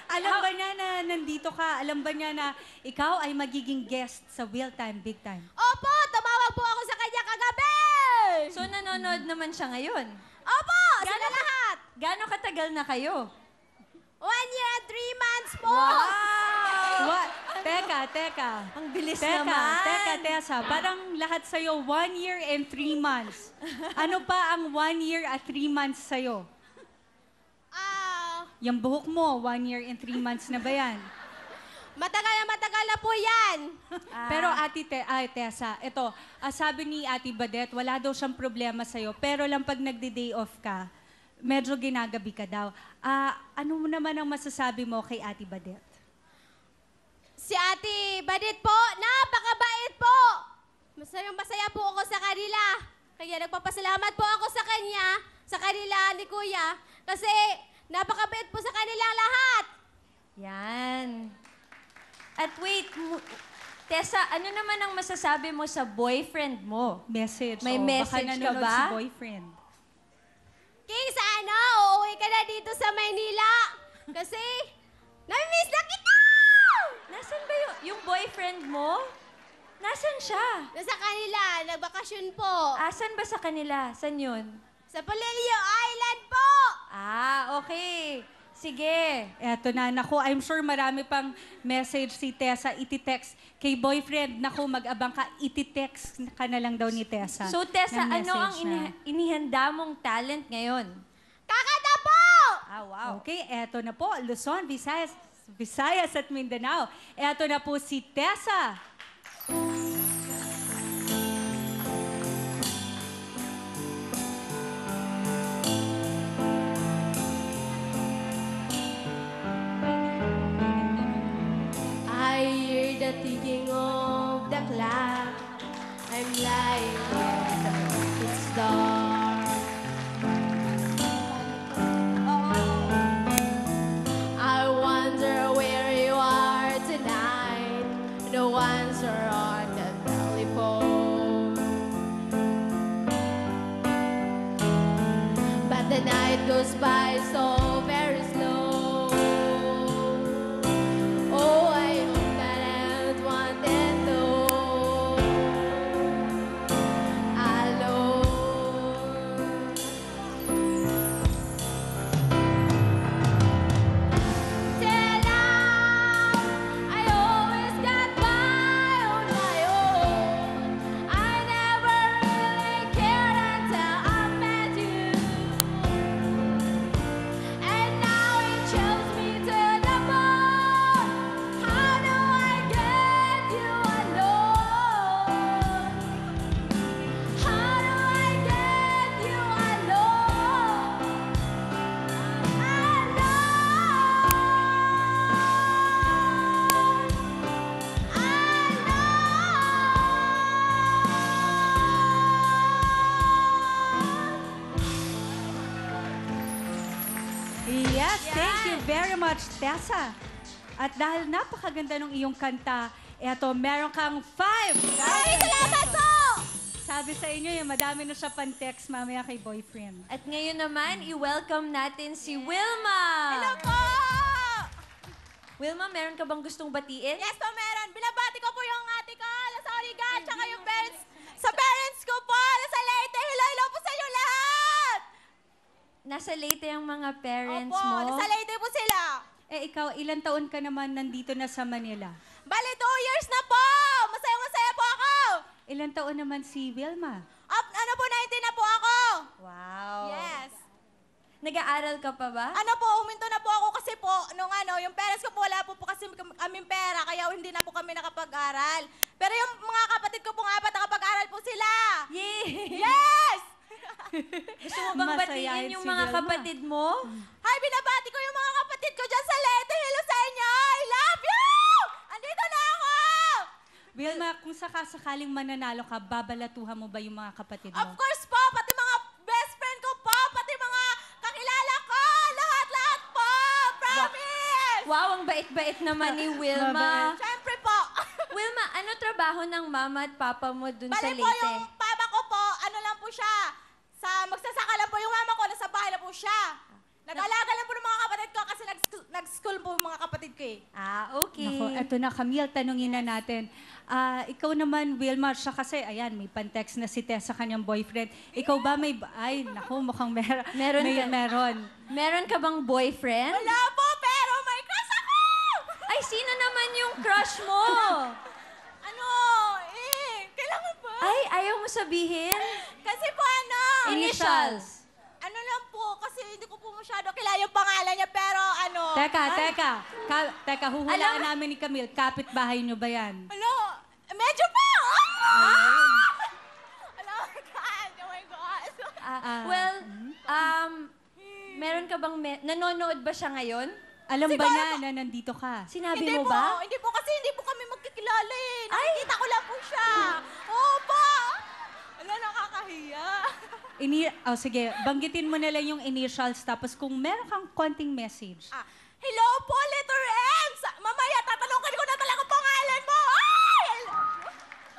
Alam ba niya na nandito ka? Alam ba niya na ikaw ay magiging guest sa Will Time, Big Time? Opo, tumawag po ako sa kanya kagabi! So, nanonood naman siya ngayon? Opo, sila lahat! Gaano katagal na kayo? 1 year and 3 months po! Wow! What? Teka. Ang bilis naman. Teka, Tessa. Parang lahat sa'yo, 1 year and 3 months. Ano pa ang 1 year at 3 months sa'yo? Yung buhok mo, 1 year and 3 months na ba yan? Matagal na po yan! Pero Tessa, ito, sabi ni Ate Badet, wala daw siyang problema sa'yo, pero lang pag nagde-day off ka, medyo ginagabi ka daw. Ano mo naman ang masasabi mo kay Ate Badet? Si Ate Badit po, napakabait po! Masaya po ako sa kanila. Kaya nagpapasalamat po ako sa kanya, sa kanila ni Kuya, kasi napakabait po sa kanilang lahat. Yan. At wait, Tessa, ano naman ang masasabi mo sa boyfriend mo? Message. May baka message ka nanonood ba? si boyfriend. King, sana uuwi ka na dito sa Maynila. Kasi, nami-miss na kita! Nasaan ba yung boyfriend mo? Nasaan siya? Nasa kanila, nagbakasyon po. Asan ba sa kanila? San yun? Sa Palilio Island po! Okay. Sige. Eto na, naku, I'm sure marami pang message si Tessa iti-text kay boyfriend. Naku, mag-abang ka, iti-text ka na lang daw ni Tessa. So, Tessa, ng ano ang message na. inihanda mong talent ngayon? Kakata po! Wow. Okay, eto na po, Luzon, Visayas at Mindanao. Eto na po si Tessa. I hear the ticking of the clock. I'm lying here, it's dark. I wonder where you are tonight. No answer on the telephone. But the night goes by so very slow. Oh, I hope that everyone that knows alone. Till now, I always got by on my own. I never really cared until I met you. And now it chills me to the bone. How do I get you alone? How do I get you alone? Yes, thank you very much, Tessa. At dahil napakaganda ng iyong kanta, eto, meron kang 5. Maraming salamat po! Sabi sa inyo, yung madami na siya pan-text mamaya kay boyfriend. At ngayon naman, i-welcome natin si Wilma. Hello po! Wilma, meron ka bang gustong batiin? Yes po, meron. Binabati ko po yung ate ko, sa Origan, tsaka yung parents, sa parents ko po, sa Leyte. Hello po sa inyo lahat! Nasa Leyte ang mga parents Opo, mo. nasa Leyte po sila. Ikaw, ilang taon ka naman nandito na sa Manila? Bali, 2 years na po! Masaya po ako! Ilang taon naman si Wilma? Ano po, 19 na po ako! Wow. Yes. Nag-aaral ka pa ba? Ano po, huminto na po ako kasi po, yung parents ko po, wala po kasi kaming pera, kaya hindi na po kami nakapag-aral. Pero yung mga kapatid ko pong 4, nakapag-aral po sila! Yay! Yes! Gusto mo bang Masayahin batiin yung si mga Wilma. kapatid mo? Hi, binabati ko yung mga kapatid ko dyan sa Leyte. Hello sa inyo! I love you! Andito na ako! Wilma, kung sakasakaling mananalo ka, babalatuhan mo ba yung mga kapatid mo? Of course po, pati mga best friend ko po, pati mga kakilala ko, lahat-lahat po! Promise! Wow, ang bait-bait naman ni Wilma. Mabait. Siyempre po. Wilma, ano trabaho ng mama at papa mo dun sa Bali po Leyte? yung papa ko po, ano lang po siya, magsasaka lang po yung mama ko, nasa bahay lang po siya. Nag-alaga lang po ng mga kapatid ko kasi 5K. Okay. Nako, eto na, Camille, tanungin na natin. Ikaw naman, Wilma, siya kasi, ayan, may pantext na si Tess sa kanyang boyfriend. Ikaw ba may, ay, nako, mukhang Meron ka. meron. Meron ka bang boyfriend? Wala po, pero may crush ako! Ay, sino naman yung crush mo? Ano? Kailangan ba? Ay, ayaw mo sabihin? Kasi po ano? Initials. Ano lang po, kasi hindi ko po masyado kilala yung pangalan niya, pero ano? Teka, huhulaan namin ni Camille. Kapit-bahay niyo ba yan? Ano? Medyo po! Ah! Ano? Oh my God! Oh my God! Well, meron ka bang... nanonood ba siya ngayon? Alam ba Siguro niya na nandito ka? Sinabi Hindi mo po, ba? hindi po kasi hindi po kami magkikilala eh. Nakikita ko lang po siya. Opo! Wala, nakakahiya. Sige, banggitin mo na lang yung initials tapos kung meron kang konting message. Hello po, letter M! Mamaya, tatanungin ko na talaga pangalan mo! Ay!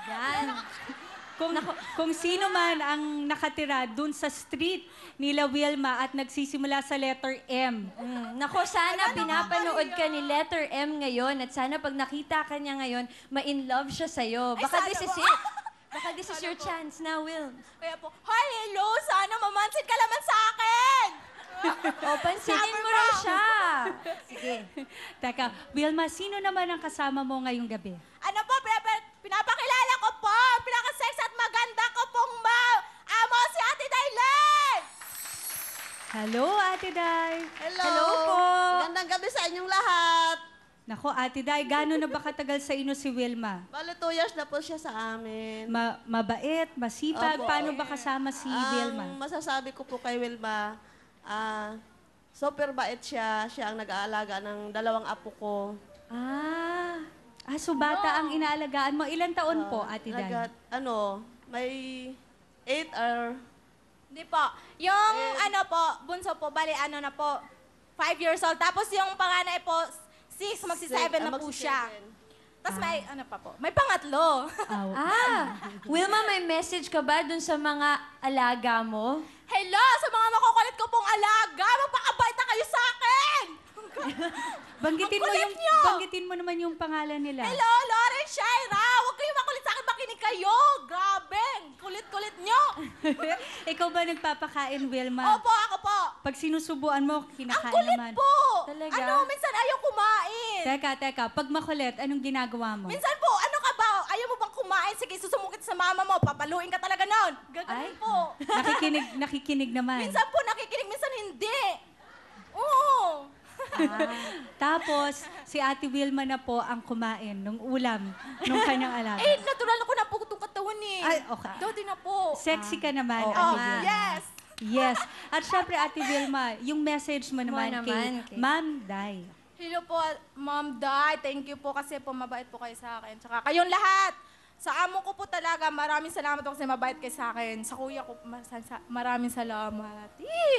Yan. Kung sino man ang nakatira dun sa street nila Wilma at nagsisimula sa letter M. Nako, sana pinapanood ka ni Letter M ngayon at sana pag nakita ka niya ngayon, ma-in love siya sa'yo. Baka sana this is po. it. Baka this is your chance na, Will. Kaya po, hi, hello! Sana mamansin ka naman sa akin! O, pansinin mo rin siya. Sige. Teka, Wilma, sino naman ang kasama mo ngayong gabi? Ano po, pinapakilala ko po, pinaka-sex at maganda ko pong amo si Ate Dailen! Hello, Ate Day. Hello po. Magandang gabi sa inyong lahat. Nako, Ate Day, gano'n na ba katagal sa inyo si Wilma? Bale, 2 years na po siya sa amin. Mabait, masipag, Opo. paano ba kasama si Wilma? Ang masasabi ko po kay Wilma, super bait siya. Siya ang nag-aalaga ng 2 apo ko. So bata ang inaalagaan mo. Ilan taon po, Ate Day? May 8 or... Hindi po. Yung ano po, bunso po, bali ano na po, 5 years old. Tapos yung panganay po, 6, magsi-7 na po siya. Tapos may, ano pa po, may pangatlo. Wilma, may message ka ba dun sa mga alaga mo? Hello, sa mga makukulit ko pong alaga, magpakabait na kayo sa akin! Banggitin mo naman yung pangalan nila. Hello, Lauren Shaira! Huwag kayong makulit sa akin, makinig kayo! Grabe! Kulit-kulit nyo! Ikaw ba nagpapakain, Wilma? Opo, ako po! Pag sinusubuan mo, Ang kinakain kulit naman. po! Talaga? Ano, minsan ayaw kumain. Teka, pag makulit, anong ginagawa mo? Minsan po, ano ka ba? Ayaw mo bang kumain? Sige, susumukit sa mama mo. Papaluin ka talaga nun. Gagaling po. Nakikinig naman. Minsan po nakikinig, minsan hindi. Oo. Tapos, si Ate Wilma na po ang kumain ng ulam ng kanyang alaga. Natural ko na po itong katawan eh. Ay, okay. Dati na po. Sexy ka naman, Oo Ate nga. Wilma. Yes. Yes. At syempre, Ate Wilma, yung message mo naman, naman, kay kay- Ma'am Day. Hello po, Ma'am Dai. Thank you po kasi po mabait po kayo sa akin. Tsaka kayong lahat. Sa amo ko po talaga, maraming salamat po kasi mabait kayo sa akin. Sa kuya ko, maraming salamat.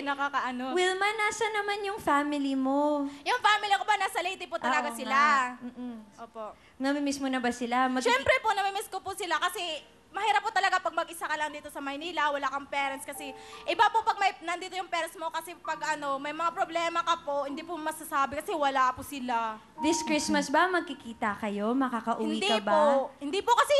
Nakakaano. Wilma, nasa naman yung family mo? Yung family ko ba, nasa Leyte po talaga Oo sila. nga. Opo. Namimiss mo na ba sila? Siyempre po, namimiss ko po sila kasi mahirap po talaga pag mag-isa ka lang dito sa Maynila, wala kang parents kasi iba po pag nandito yung parents mo kasi pag may mga problema ka po, hindi po masasabi kasi wala po sila. This Christmas ba magkikita kayo? Makakauwi Hindi ka ba? po. Hindi po kasi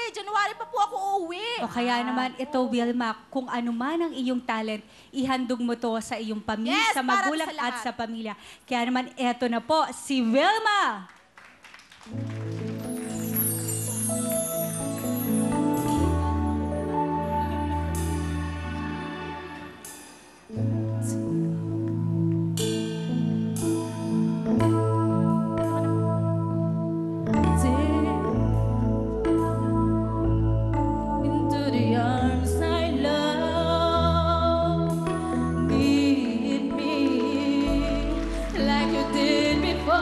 January pa po ako uuwi. O kaya naman, ito, Wilma, kung ano man ang iyong talent, ihandog mo to sa iyong pamilya, Yes, sa para magulang sa lahat. at sa pamilya. Kaya naman, eto na po, si Wilma! Into the arms I love, need me like you did before.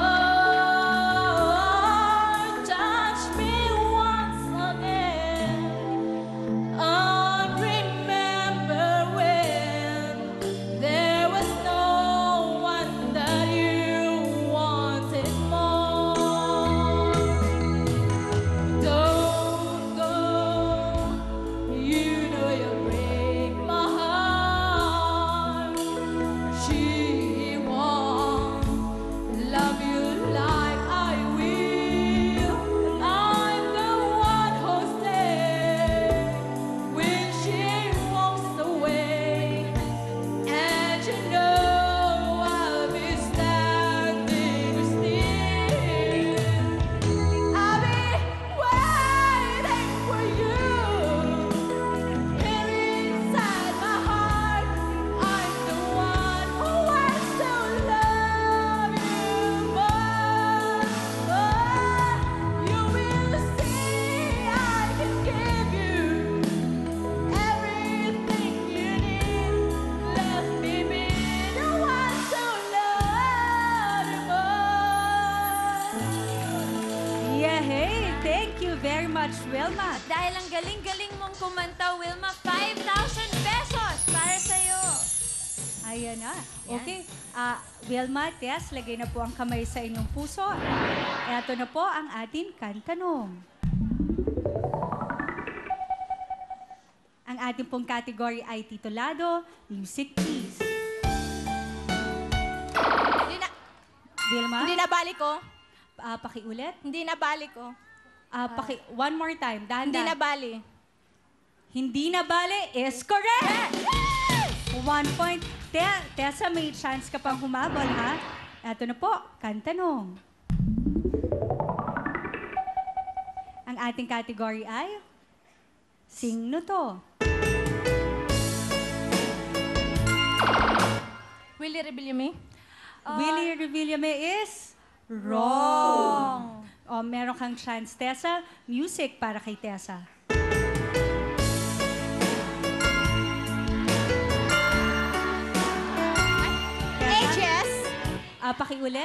much, Wilma. At dahil ang galing-galing mong kumanta, Wilma, 5,000 pesos para sa'yo. Ayan na. Yan. Okay. Wilma, Tess, lagay na po ang kamay sa inyong puso. Ito na po ang ating kantanong. Ang ating pong category ay titulado, Music Please. Wilma, Hindi na balik ko. pakiulit. Hindi na balik ko. One more time. Dahan-dahan. Hindi na bali. Hindi na bale is correct! 1 point. Tessa, may chance ka pang humabol, ha? Ito na po, kantanong. Ang ating category ay Sing No To. Willie Rebillame? Willie Revillame is wrong. O, meron kang chance, Tessa. Music para kay Tessa. Ages? Pakiulit.